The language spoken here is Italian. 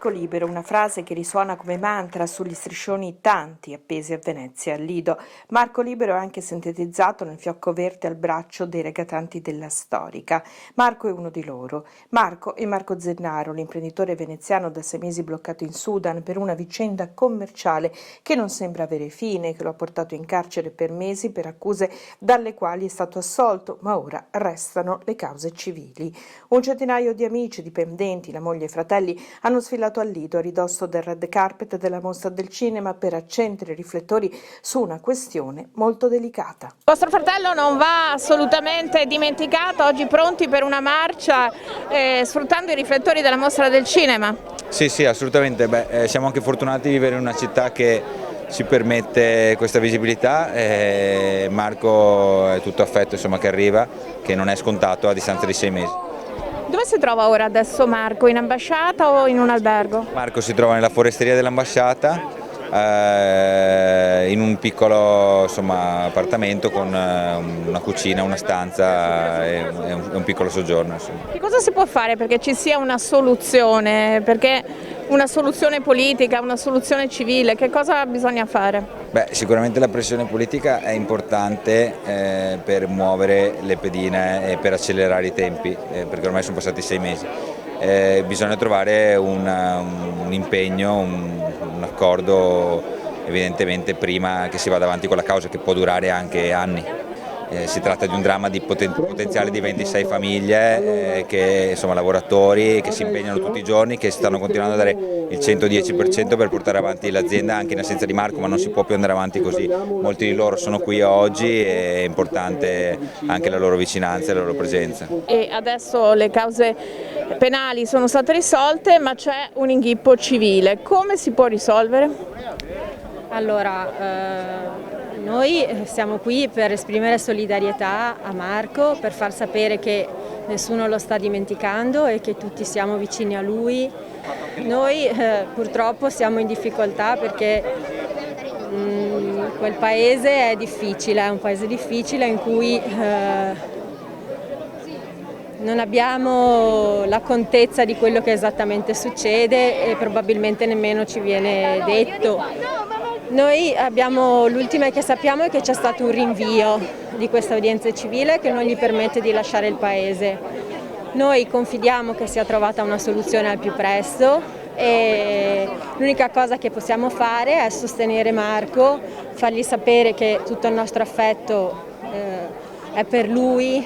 Marco libero, una frase che risuona come mantra sugli striscioni tanti appesi a Venezia e al Lido. Marco libero è anche sintetizzato nel fiocco verde al braccio dei regatanti della storica. Marco è uno di loro. Marco è Marco Zennaro, l'imprenditore veneziano da 6 mesi bloccato in Sudan per una vicenda commerciale che non sembra avere fine, che lo ha portato in carcere per mesi per accuse dalle quali è stato assolto, ma ora restano le cause civili. Un centinaio di amici, dipendenti, la moglie e i fratelli hanno sfilato al Lido a ridosso del red carpet della Mostra del Cinema per accendere i riflettori su una questione molto delicata. Vostro fratello non va assolutamente dimenticato, oggi pronti per una marcia sfruttando i riflettori della Mostra del Cinema. Sì, assolutamente. Siamo anche fortunati di vivere in una città che ci permette questa visibilità. Marco è tutto affetto, insomma, che arriva, che non è scontato a distanza di 6 mesi. Dove si trova ora adesso Marco? In ambasciata o in un albergo? Marco si trova nella foresteria dell'ambasciata, in un piccolo, insomma, appartamento con una cucina, una stanza e un piccolo soggiorno. Insomma. Che cosa si può fare perché ci sia una soluzione? Perché una soluzione politica, una soluzione civile, che cosa bisogna fare? Sicuramente la pressione politica è importante per muovere le pedine e per accelerare i tempi, perché ormai sono passati 6 mesi. Bisogna trovare un impegno, un accordo evidentemente prima che si vada avanti con la causa, che può durare anche anni. Si tratta di un dramma di potenziale di 26 famiglie, insomma, lavoratori che si impegnano tutti i giorni, che stanno continuando a dare il 110% per portare avanti l'azienda anche in assenza di Marco, ma non si può più andare avanti così. Molti di loro sono qui oggi e è importante anche la loro vicinanza e la loro presenza. E adesso le cause penali sono state risolte, ma c'è un inghippo civile. Come si può risolvere? Allora, noi siamo qui per esprimere solidarietà a Marco, per far sapere che nessuno lo sta dimenticando e che tutti siamo vicini a lui. Noi purtroppo siamo in difficoltà perché quel paese è difficile, è un paese difficile in cui non abbiamo la contezza di quello che esattamente succede e probabilmente nemmeno ci viene detto. Noi l'ultima che sappiamo è che c'è stato un rinvio di questa udienza civile che non gli permette di lasciare il paese. Noi confidiamo che sia trovata una soluzione al più presto e l'unica cosa che possiamo fare è sostenere Marco, fargli sapere che tutto il nostro affetto è per lui.